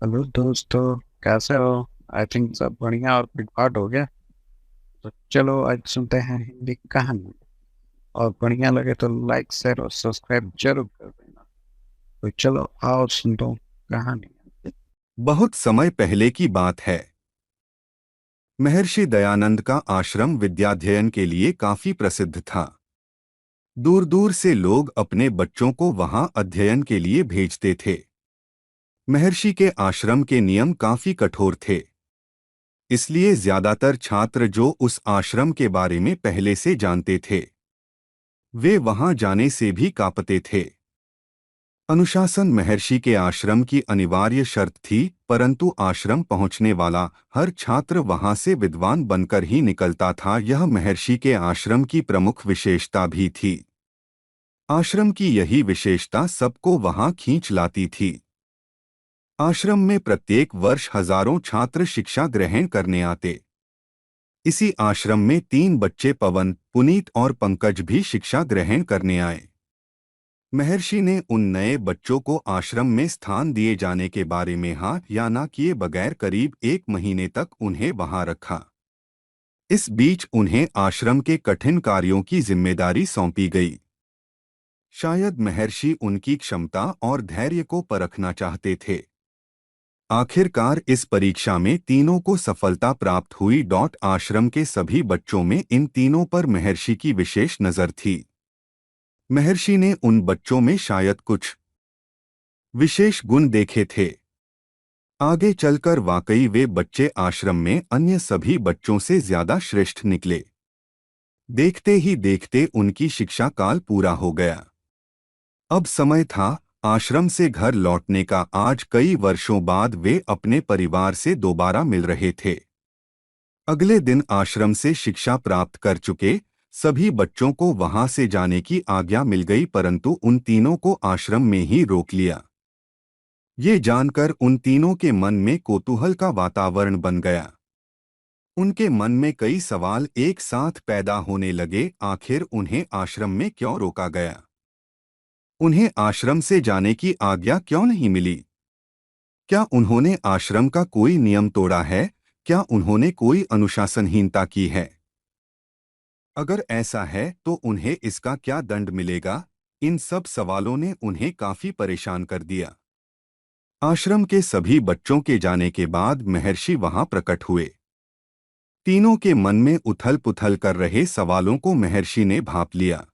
Hello दोस्तों, कैसे हो? आई थिंक सब बढ़िया और पिटपाट हो गया। तो चलो आज सुनते हैं हिंदी कहानी। और बढ़िया लगे तो लाइक शेयर और सब्सक्राइब जरूर कर देना। तो चलो आओ सुन दो कहानी। बहुत समय पहले की बात है। महर्षि दयानंद का आश्रम विद्याध्ययन के लिए काफी प्रसिद्ध था। दूर दूर से लोग अपने बच्चों को वहां अध्ययन के लिए भेजते थे। महर्षि के आश्रम के नियम काफी कठोर थे। इसलिए ज्यादातर छात्र जो उस आश्रम के बारे में पहले से जानते थे, वे वहां जाने से भी कांपते थे। अनुशासन महर्षि के आश्रम की अनिवार्य शर्त थी, परंतु आश्रम पहुंचने वाला हर छात्र वहां से विद्वान बनकर ही निकलता था। यह महर्षि के आश्रम की प्रमुख विशेषता भी थी। आश्रम की यही विशेषता सबको वहां खींच लाती थी। आश्रम में प्रत्येक वर्ष हजारों छात्र शिक्षा ग्रहण करने आते। इसी आश्रम में तीन बच्चे पवन, पुनीत और पंकज भी शिक्षा ग्रहण करने आए। महर्षि ने उन नए बच्चों को आश्रम में स्थान दिए जाने के बारे में हाँ या ना किए बगैर करीब 1 महीने तक उन्हें वहां रखा। इस बीच उन्हें आश्रम के कठिन कार्यों की जिम्मेदारी सौंपी गई। शायद महर्षि उनकी क्षमता और धैर्य को परखना चाहते थे। आखिरकार इस परीक्षा में तीनों को सफलता प्राप्त हुई। आश्रम के सभी बच्चों में इन तीनों पर महर्षि की विशेष नजर थी। महर्षि ने उन बच्चों में शायद कुछ विशेष गुण देखे थे। आगे चलकर वाकई वे बच्चे आश्रम में अन्य सभी बच्चों से ज्यादा श्रेष्ठ निकले। देखते ही देखते उनकी शिक्षा काल पूरा हो गया। अब समय था आश्रम से घर लौटने का। आज कई वर्षों बाद वे अपने परिवार से दोबारा मिल रहे थे। अगले दिन आश्रम से शिक्षा प्राप्त कर चुके सभी बच्चों को वहां से जाने की आज्ञा मिल गई, परंतु उन तीनों को आश्रम में ही रोक लिया। ये जानकर उन तीनों के मन में कौतूहल का वातावरण बन गया। उनके मन में कई सवाल एक साथ पैदा होने लगे। आखिर उन्हें आश्रम में क्यों रोका गया? उन्हें आश्रम से जाने की आज्ञा क्यों नहीं मिली? क्या उन्होंने आश्रम का कोई नियम तोड़ा है? क्या उन्होंने कोई अनुशासनहीनता की है? अगर ऐसा है तो उन्हें इसका क्या दंड मिलेगा? इन सब सवालों ने उन्हें काफी परेशान कर दिया। आश्रम के सभी बच्चों के जाने के बाद महर्षि वहां प्रकट हुए। तीनों के मन में उथल पुथल कर रहे सवालों को महर्षि ने भांप लिया।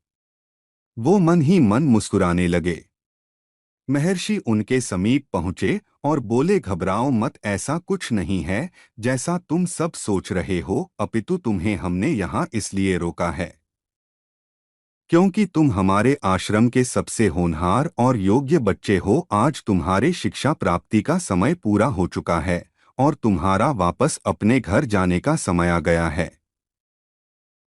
वो मन ही मन मुस्कुराने लगे। महर्षि उनके समीप पहुंचे और बोले, घबराओ मत, ऐसा कुछ नहीं है जैसा तुम सब सोच रहे हो, अपितु तुम्हें हमने यहाँ इसलिए रोका है क्योंकि तुम हमारे आश्रम के सबसे होनहार और योग्य बच्चे हो। आज तुम्हारे शिक्षा प्राप्ति का समय पूरा हो चुका है और तुम्हारा वापस अपने घर जाने का समय आ गया है।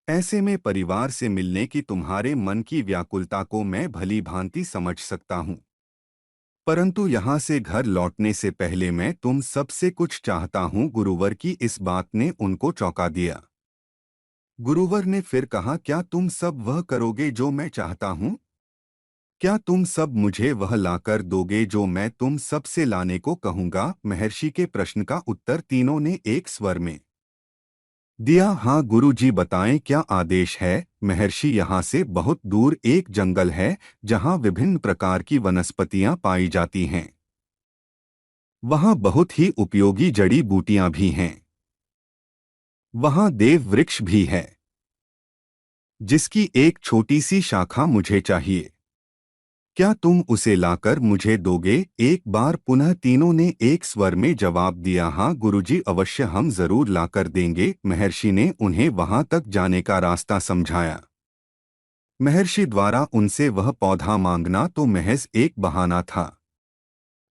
ऐसे में परिवार से मिलने की तुम्हारे मन की व्याकुलता को मैं भली भांति समझ सकता हूँ, परंतु यहाँ से घर लौटने से पहले मैं तुम सबसे कुछ चाहता हूँ। गुरुवर की इस बात ने उनको चौंका दिया। गुरुवर ने फिर कहा, क्या तुम सब वह करोगे जो मैं चाहता हूँ? क्या तुम सब मुझे वह लाकर दोगे जो मैं तुम सब से लाने को कहूँगा? महर्षि के प्रश्न का उत्तर तीनों ने एक स्वर में दिया। हाँ गुरुजी, बताएं क्या आदेश है? महर्षि, यहाँ से बहुत दूर एक जंगल है जहाँ विभिन्न प्रकार की वनस्पतियाँ पाई जाती हैं। वहाँ बहुत ही उपयोगी जड़ी बूटियाँ भी हैं। वहाँ देव वृक्ष भी है जिसकी एक छोटी सी शाखा मुझे चाहिए। क्या तुम उसे लाकर मुझे दोगे? एक बार पुनः तीनों ने एक स्वर में जवाब दिया, हाँ गुरुजी, अवश्य हम जरूर लाकर देंगे। महर्षि ने उन्हें वहां तक जाने का रास्ता समझाया। महर्षि द्वारा उनसे वह पौधा मांगना तो महज एक बहाना था।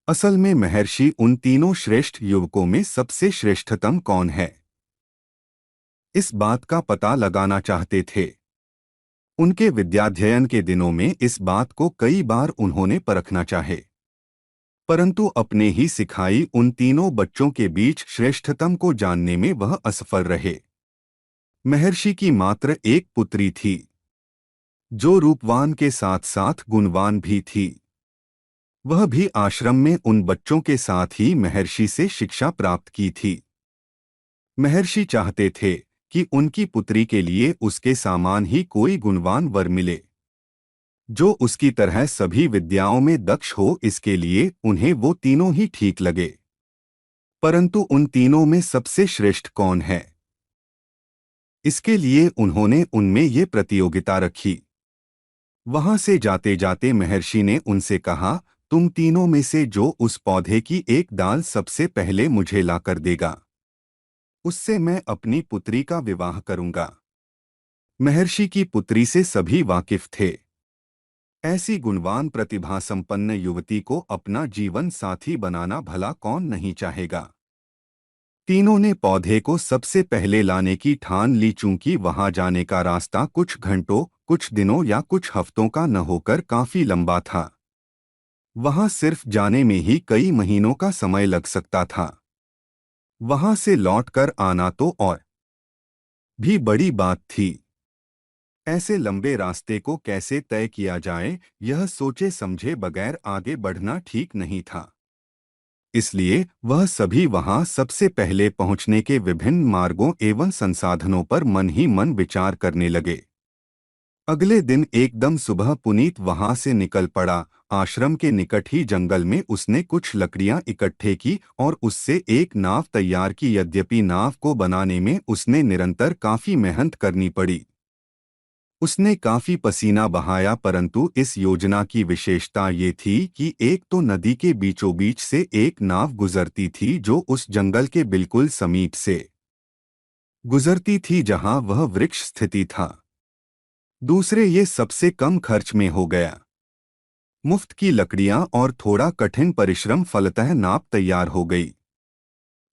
असल में महर्षि उन तीनों श्रेष्ठ युवकों में सबसे श्रेष्ठतम कौन है, इस बात का पता लगाना चाहते थे। उनके विद्याध्ययन के दिनों में इस बात को कई बार उन्होंने परखना चाहे, परंतु अपने ही सिखाई उन तीनों बच्चों के बीच श्रेष्ठतम को जानने में वह असफल रहे। महर्षि की मात्र एक पुत्री थी जो रूपवान के साथ साथ गुणवान भी थी। वह भी आश्रम में उन बच्चों के साथ ही महर्षि से शिक्षा प्राप्त की थी। महर्षि चाहते थे कि उनकी पुत्री के लिए उसके समान ही कोई गुणवान वर मिले, जो उसकी तरह सभी विद्याओं में दक्ष हो। इसके लिए उन्हें वो तीनों ही ठीक लगे। परंतु उन तीनों में सबसे श्रेष्ठ कौन है, इसके लिए उन्होंने उनमें ये प्रतियोगिता रखी। वहां से जाते जाते महर्षि ने उनसे कहा, तुम तीनों में से जो उस पौधे की एक डाल सबसे पहले मुझे लाकर देगा, उससे मैं अपनी पुत्री का विवाह करूंगा। महर्षि की पुत्री से सभी वाकिफ थे। ऐसी गुणवान प्रतिभा संपन्न युवती को अपना जीवन साथी बनाना भला कौन नहीं चाहेगा। तीनों ने पौधे को सबसे पहले लाने की ठान ली। चूंकि वहां जाने का रास्ता कुछ घंटों, कुछ दिनों या कुछ हफ्तों का न होकर काफी लंबा था, वहां सिर्फ जाने में ही कई महीनों का समय लग सकता था। वहां से लौटकर आना तो और भी बड़ी बात थी। ऐसे लंबे रास्ते को कैसे तय किया जाए, यह सोचे समझे बगैर आगे बढ़ना ठीक नहीं था। इसलिए वह सभी वहां सबसे पहले पहुंचने के विभिन्न मार्गों एवं संसाधनों पर मन ही मन विचार करने लगे। अगले दिन एकदम सुबह पुनीत वहां से निकल पड़ा। आश्रम के निकट ही जंगल में उसने कुछ लकड़ियां इकट्ठे की और उससे एक नाव तैयार की। यद्यपि नाव को बनाने में उसने निरंतर काफी मेहनत करनी पड़ी, उसने काफी पसीना बहाया, परंतु इस योजना की विशेषता ये थी कि एक तो नदी के बीचों बीच से एक नाव गुजरती थी जो उस जंगल के बिल्कुल समीप से गुजरती थी जहां वह वृक्ष स्थिति था। दूसरे, ये सबसे कम खर्च में हो गया। मुफ्त की लकड़ियां और थोड़ा कठिन परिश्रम फलतः नाव तैयार हो गई।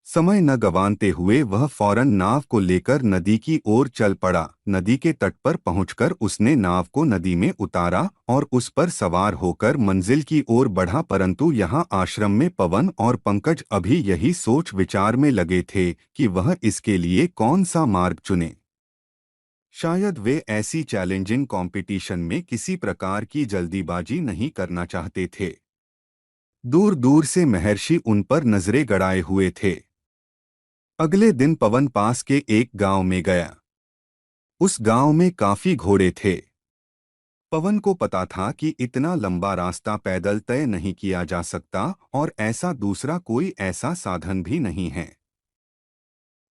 समय न गंवाते हुए वह फौरन नाव को लेकर नदी की ओर चल पड़ा। नदी के तट पर पहुंचकर उसने नाव को नदी में उतारा और उस पर सवार होकर मंजिल की ओर बढ़ा। परंतु यहाँ आश्रम में पवन और पंकज अभी यही सोच विचार में लगे थे कि वह इसके लिए कौन सा मार्ग चुने। शायद वे ऐसी चैलेंजिंग कंपटीशन में किसी प्रकार की जल्दीबाजी नहीं करना चाहते थे। दूर दूर से महर्षि उन पर नजरें गड़ाए हुए थे। अगले दिन पवन पास के एक गांव में गया। उस गांव में काफी घोड़े थे। पवन को पता था कि इतना लंबा रास्ता पैदल तय नहीं किया जा सकता और ऐसा दूसरा कोई ऐसा साधन भी नहीं है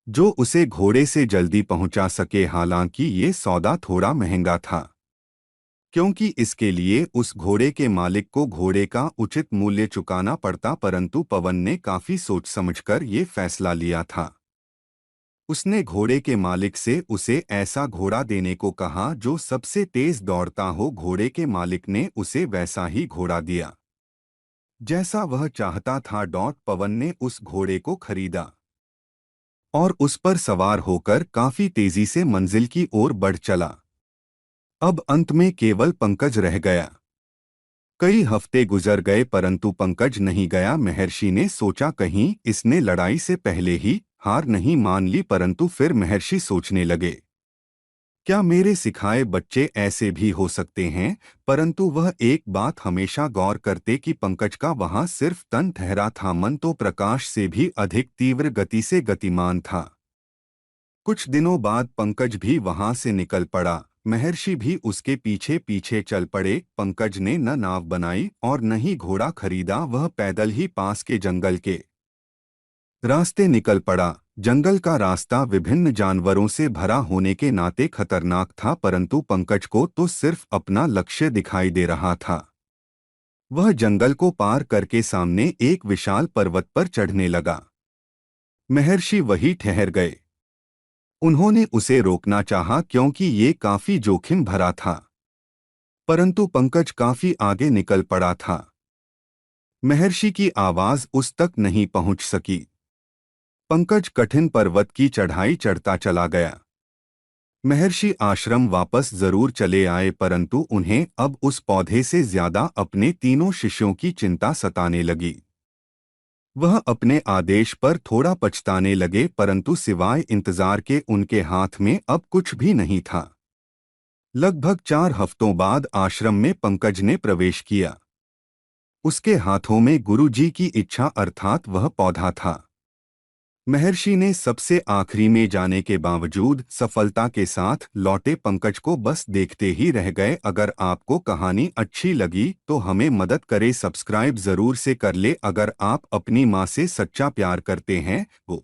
जो उसे घोड़े से जल्दी पहुंचा सके। हालांकि ये सौदा थोड़ा महंगा था, क्योंकि इसके लिए उस घोड़े के मालिक को घोड़े का उचित मूल्य चुकाना पड़ता। परंतु पवन ने काफी सोच समझकर ये फैसला लिया था। उसने घोड़े के मालिक से उसे ऐसा घोड़ा देने को कहा जो सबसे तेज दौड़ता हो। घोड़े के मालिक ने उसे वैसा ही घोड़ा दिया जैसा वह चाहता था। पवन ने उस घोड़े को खरीदा और उस पर सवार होकर काफी तेजी से मंजिल की ओर बढ़ चला। अब अंत में केवल पंकज रह गया। कई हफ्ते गुजर गए परंतु पंकज नहीं गया। महर्षि ने सोचा कहीं इसने लड़ाई से पहले ही हार नहीं मान ली। परंतु फिर महर्षि सोचने लगे, क्या मेरे सिखाए बच्चे ऐसे भी हो सकते हैं। परंतु वह एक बात हमेशा गौर करते कि पंकज का वहां सिर्फ तन ठहरा था, मन तो प्रकाश से भी अधिक तीव्र गति से गतिमान था। कुछ दिनों बाद पंकज भी वहां से निकल पड़ा। महर्षि भी उसके पीछे पीछे चल पड़े। पंकज ने न नाव बनाई और न ही घोड़ा खरीदा। वह पैदल ही पास के जंगल के रास्ते निकल पड़ा। जंगल का रास्ता विभिन्न जानवरों से भरा होने के नाते खतरनाक था, परंतु पंकज को तो सिर्फ अपना लक्ष्य दिखाई दे रहा था। वह जंगल को पार करके सामने एक विशाल पर्वत पर चढ़ने लगा। महर्षि वहीं ठहर गए। उन्होंने उसे रोकना चाहा क्योंकि ये काफी जोखिम भरा था, परंतु पंकज काफी आगे निकल पड़ा था। महर्षि की आवाज उस तक नहीं पहुंच सकी। पंकज कठिन पर्वत की चढ़ाई चढ़ता चला गया। महर्षि आश्रम वापस जरूर चले आए, परंतु उन्हें अब उस पौधे से ज्यादा अपने तीनों शिष्यों की चिंता सताने लगी। वह अपने आदेश पर थोड़ा पछताने लगे, परंतु सिवाय इंतजार के उनके हाथ में अब कुछ भी नहीं था। लगभग 4 हफ्तों बाद आश्रम में पंकज ने प्रवेश किया। उसके हाथों में गुरुजी की इच्छा अर्थात वह पौधा था। महर्षि ने सबसे आखिरी में जाने के बावजूद सफलता के साथ लौटे पंकज को बस देखते ही रह गए। अगर आपको कहानी अच्छी लगी तो हमें मदद करे, सब्सक्राइब जरूर से कर ले। अगर आप अपनी माँ से सच्चा प्यार करते हैं वो